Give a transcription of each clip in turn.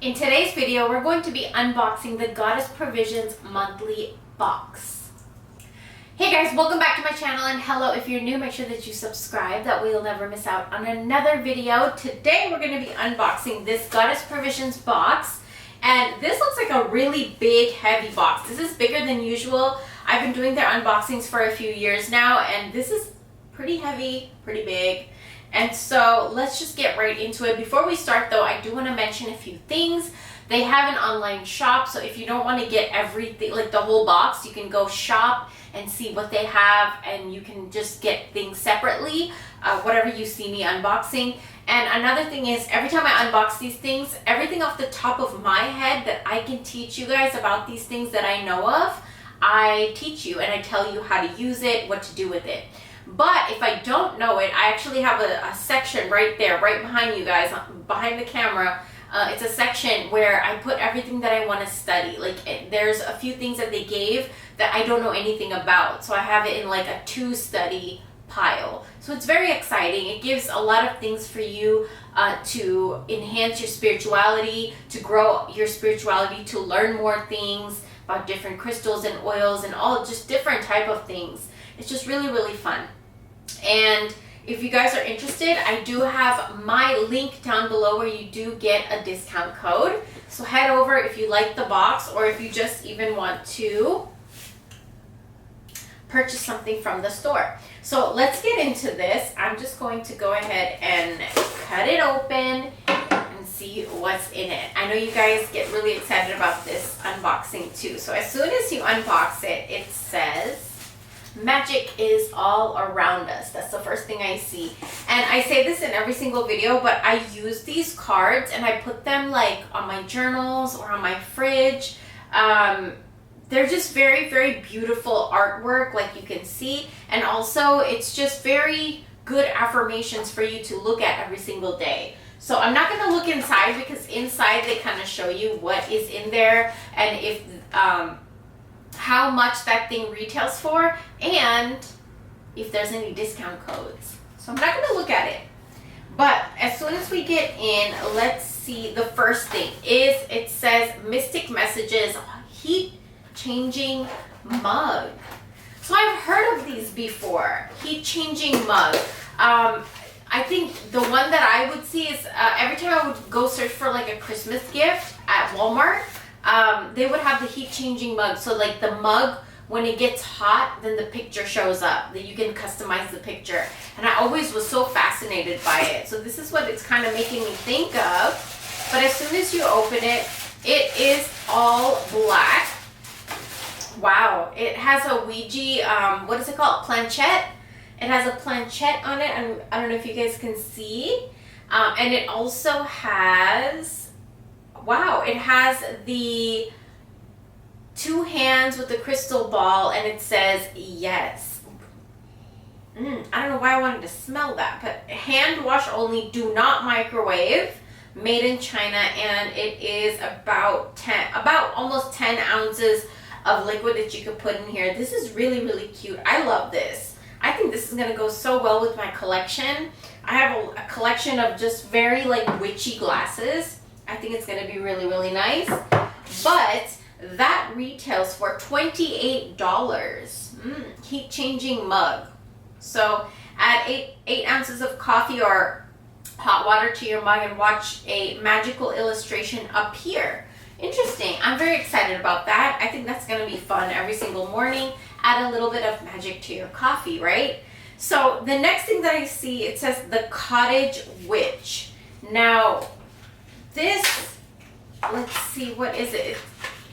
In today's video, we're going to be unboxing the Goddess Provisions monthly box. Hey guys, welcome back to my channel, and hello, if you're new, make sure that you subscribe, that way you'll never miss out on another video. Today we're going to be unboxing this Goddess Provisions box, and this looks like a really big, heavy box. This is bigger than usual. I've been doing their unboxings for a few years now, and this is pretty heavy, pretty big. And so let's just get right into it. Before we start though, I do want to mention a few things. They have an online shop, so if you don't want to get everything, like the whole box, you can go shop and see what they have, and you can just get things separately, whatever you see me unboxing. And another thing is, every time I unbox these things, everything off the top of my head that I can teach you guys about these things that I know of, I teach you and I tell you how to use it, what to do with it. But if I don't know it, I actually have a section right there, right behind you guys, behind the camera. It's a section where I put everything that I want to study. Like, there's a few things that they gave that I don't know anything about. So I have it in like a to study pile. So it's very exciting. It gives a lot of things for you to enhance your spirituality, to grow your spirituality, to learn more things about different crystals and oils and all just different type of things. It's just really, really fun. And if you guys are interested, I do have my link down below where you do get a discount code. So head over if you like the box, or if you just even want to purchase something from the store. So let's get into this. I'm just going to go ahead and cut it open and see what's in it. I know you guys get really excited about this unboxing too. So as soon as you unbox it, it says, "Magic is all around us." That's the first thing I see. And I say this in every single video, but I use these cards and I put them like on my journals or on my fridge. They're just very, very beautiful artwork, like you can see. And also it's just very good affirmations for you to look at every single day. So I'm not going to look inside, because inside they kind of show you what is in there and if how much that thing retails for, and if there's any discount codes. So I'm not going to look at it. But as soon as we get in, let's see. The first thing is, it says Mystic Messages Heat Changing Mug. So I've heard of these before. Heat Changing Mug. I think the one that I would see is every time I would go search for like a Christmas gift at Walmart, they would have the heat changing mug. So like the mug, when it gets hot, then the picture shows up, that you can customize the picture. And I always was so fascinated by it. So this is what it's kind of making me think of. But as soon as you open it, it is all black. Wow. It has a Ouija, what is it called? Planchette. It has a planchette on it. And I don't know if you guys can see. And it also has, wow, it has the two hands with the crystal ball, and it says yes. I don't know why I wanted to smell that, but hand wash only, do not microwave, made in China, and it is about almost 10 ounces of liquid that you could put in here. This is really, really cute. I love this. I think this is going to go so well with my collection. I have a collection of just very like witchy glasses. I think it's going to be really, really nice. But that retails for $28. Heat changing mug. So add 8 ounces of coffee or hot water to your mug and watch a magical illustration appear. Interesting. I'm very excited about that. I think that's going to be fun every single morning. Add a little bit of magic to your coffee, right? So the next thing that I see, it says the Cottage Witch. Now, this, let's see, what is it?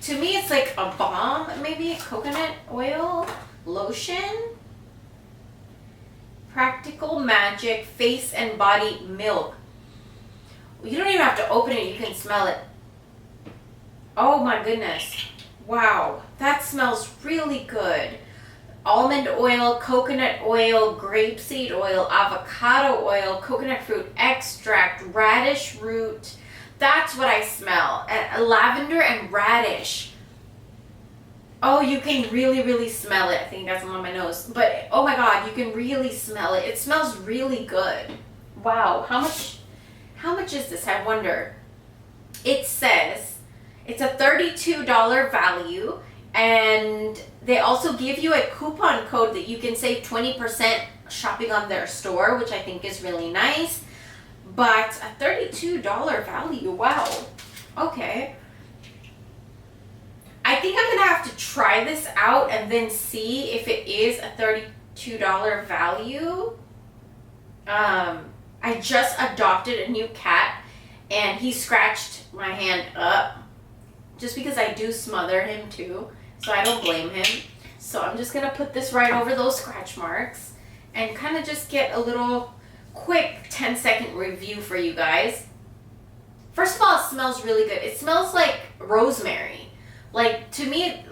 To me, it's like a balm, maybe coconut oil, lotion, practical magic, face and body milk. You don't even have to open it, you can smell it. Oh my goodness. Wow, that smells really good. Almond oil, coconut oil, grapeseed oil, avocado oil, coconut fruit extract, radish root. That's what I smell. Lavender and radish. Oh, you can really, really smell it. I think that's on my nose. But oh my God, you can really smell it. It smells really good. Wow, how much is this? I wonder. It says It's a $32 value, and they also give you a coupon code that you can save 20% shopping on their store, which I think is really nice. But a $32 value, wow. Okay. I think I'm gonna have to try this out and then see if it is a $32 value. I just adopted a new cat, and he scratched my hand up just because I do smother him too, so I don't blame him. So I'm just gonna put this right over those scratch marks and kind of just get a little quick 10-second review for you guys. First of all, it smells really good. It smells like rosemary. Like, to me,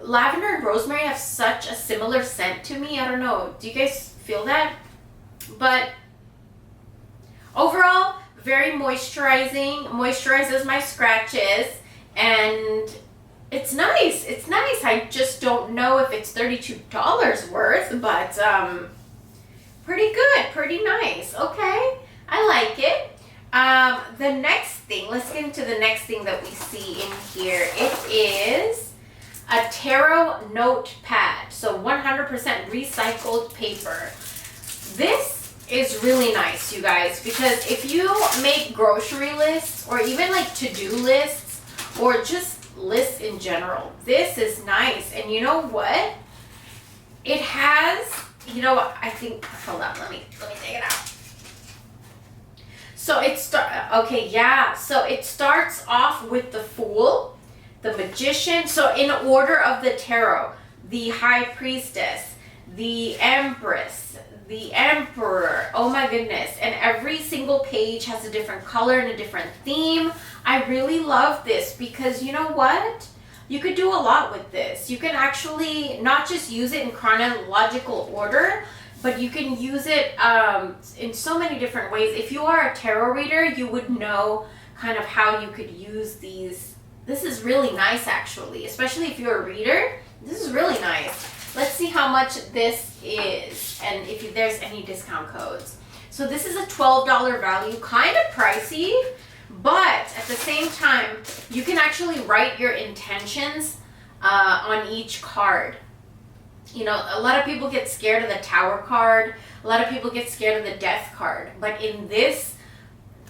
lavender and rosemary have such a similar scent to me. I don't know. Do you guys feel that? But overall, very moisturizing. Moisturizes my scratches. And it's nice. It's nice. I just don't know if it's $32 worth, but pretty good. Pretty nice. Okay. I like it. The next thing, let's get into the next thing that we see in here. It is a tarot notepad. So 100% recycled paper. This is really nice, you guys, because if you make grocery lists or even like to-do lists or just lists in general, this is nice. And you know what? It has, you know what, I think, hold on, let me take it out. So it so it starts off with the Fool, the Magician. So in order of the tarot, the High Priestess, the Empress, the Emperor. Oh my goodness. And every single page has a different color and a different theme. I really love this because you know what? You could do a lot with this. You can actually not just use it in chronological order, but you can use it in so many different ways. If you are a tarot reader, you would know kind of how you could use these. This is really nice, actually, especially if you're a reader. This is really nice. Let's see how much this is and if there's any discount codes. So this is a $12 value, kind of pricey, but at the same time, you can actually write your intentions on each card. You know, a lot of people get scared of the Tower card. A lot of people get scared of the Death card. But in this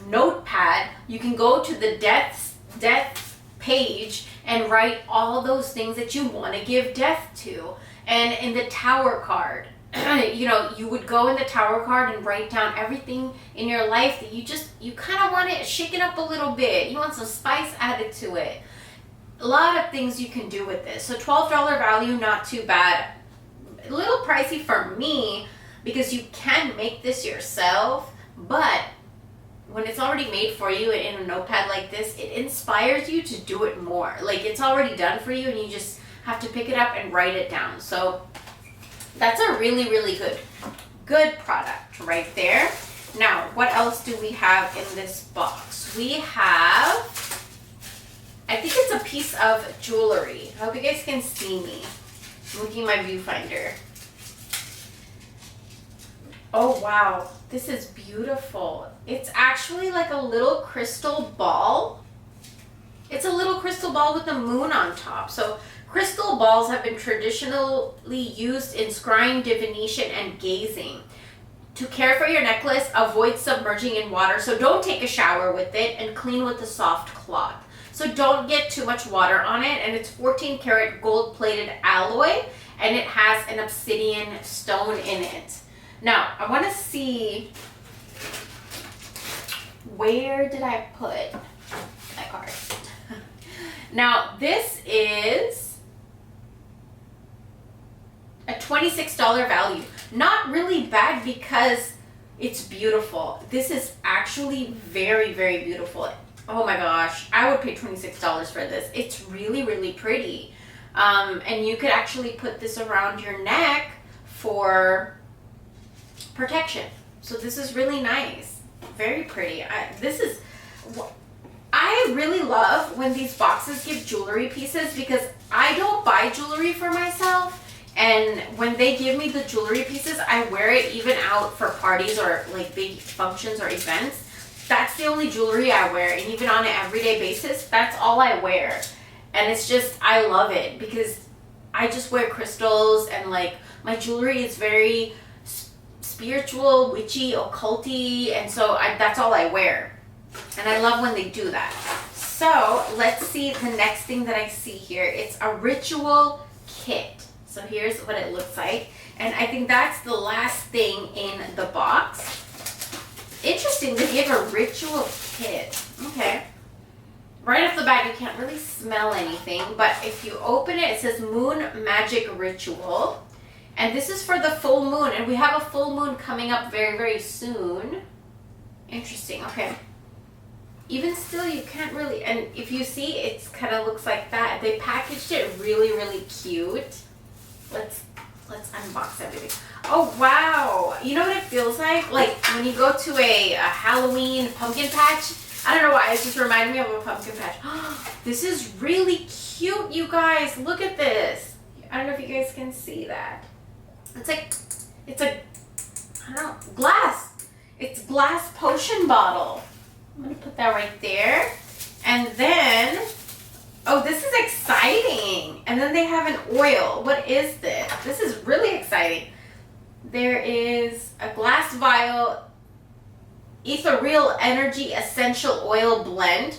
notepad, you can go to the death page and write all those things that you want to give death to. And in the Tower card, you know, you would go in the Tower card and write down everything in your life that you kind of want it shaken up a little bit. You want some spice added to it. A lot of things you can do with this. So $12 value, not too bad. A little pricey for me because you can make this yourself, but when it's already made for you in a notepad like this, it inspires you to do it more. Like, it's already done for you and you just have to pick it up and write it down. So that's a really, really good product right there. Now, what else do we have in this box? We have, I think it's a piece of jewelry. I hope you guys can see me. I'm looking at my viewfinder. Oh wow, this is beautiful. It's actually like a little crystal ball. It's a little crystal ball with a moon on top. So crystal balls have been traditionally used in scrying, divination, and gazing. To care for your necklace, avoid submerging in water. So don't take a shower with it and clean with a soft cloth. So don't get too much water on it. And it's 14 karat gold plated alloy and it has an obsidian stone in it. Now, I want to see, where did I put my card? Now, this is a $26 value. Not really bad because it's beautiful. This is actually very, very beautiful. Oh my gosh, I would pay $26 for this. It's really, really pretty. And you could actually put this around your neck for protection. So this is really nice. Very pretty. I really love when these boxes give jewelry pieces because I don't buy jewelry for myself. And when they give me the jewelry pieces, I wear it even out for parties or like big functions or events. that's the only jewelry I wear, and even on an everyday basis, that's all I wear. And it's just, I love it because I just wear crystals, and like my jewelry is very spiritual, witchy, occulty, and so that's all I wear. And I love when they do that. So let's see the next thing that I see here. It's a ritual kit. So here's what it looks like. And I think that's the last thing in the box. Interesting, they give a ritual kit. Okay. Right off the bat, you can't really smell anything, but if you open it, it says Moon Magic Ritual. And this is for the full moon, and we have a full moon coming up very, very soon. Interesting, okay. Even still, you can't really, and if you see, it kind of looks like that. They packaged it really, really cute. Let's unbox everything. Oh, wow. You know what it feels like? Like when you go to a Halloween pumpkin patch. I don't know why, it just reminded me of a pumpkin patch. This is really cute, you guys. Look at this. I don't know if you guys can see that. It's a, I don't know, glass. It's glass potion bottle. I'm going to put that right there. And then, oh, this is exciting. And then they have an oil. What is this? This is really exciting. There is a glass vial, ethereal energy essential oil blend.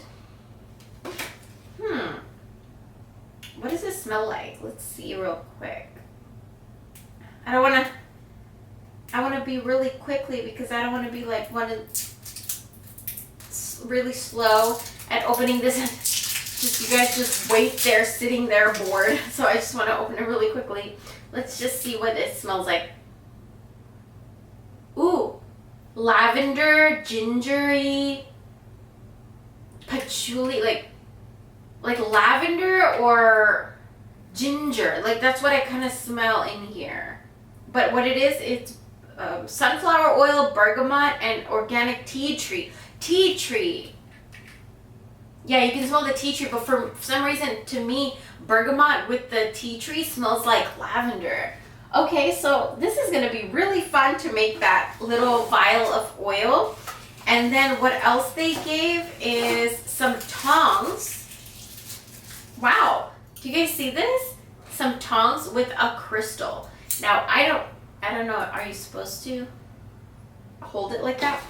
What does it smell like? Let's see real quick. I want to be really quickly because I don't want to be like really slow at opening this. Just you guys just wait there, sitting there bored. So I just want to open it really quickly. Let's just see what it smells like. Ooh, lavender, gingery, patchouli, like lavender or ginger. Like that's what I kind of smell in here. But what it is, it's sunflower oil, bergamot, and organic tea tree. Tea tree. Yeah, you can smell the tea tree, but for some reason, to me, bergamot with the tea tree smells like lavender. Okay, so this is going to be really fun to make that little vial of oil. And then what else they gave is some tongs. Wow. Do you guys see this? Some tongs with a crystal. Now, I don't know, are you supposed to hold it like that?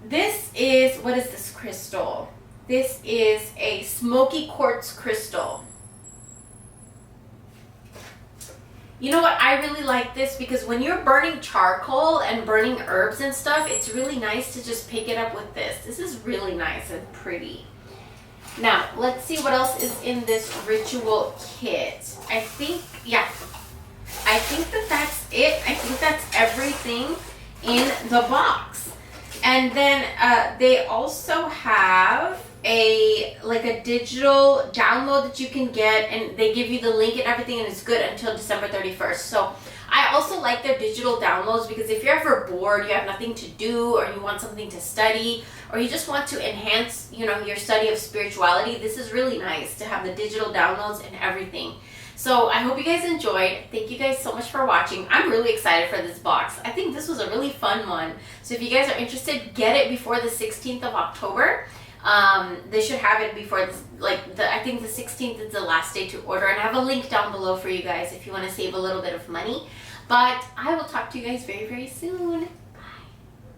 This is, what is this crystal? This is a smoky quartz crystal. You know what? I really like this because when you're burning charcoal and burning herbs and stuff, it's really nice to just pick it up with this. This is really nice and pretty. Now, let's see what else is in this ritual kit. I think that's it. I think that's everything in the box. And then they also have a digital download that you can get, and they give you the link and everything, and it's good until December 31st. So I also like their digital downloads because if you're ever bored, you have nothing to do, or you want something to study, or you just want to enhance, your study of spirituality, this is really nice to have the digital downloads and everything. So I hope you guys enjoyed. Thank you guys so much for watching. I'm really excited for this box. I think this was a really fun one. So if you guys are interested, get it before the 16th of October. They should have it before this, I think the 16th is the last day to order, and I have a link down below for you guys if you want to save a little bit of money. But I will talk to you guys very, very soon.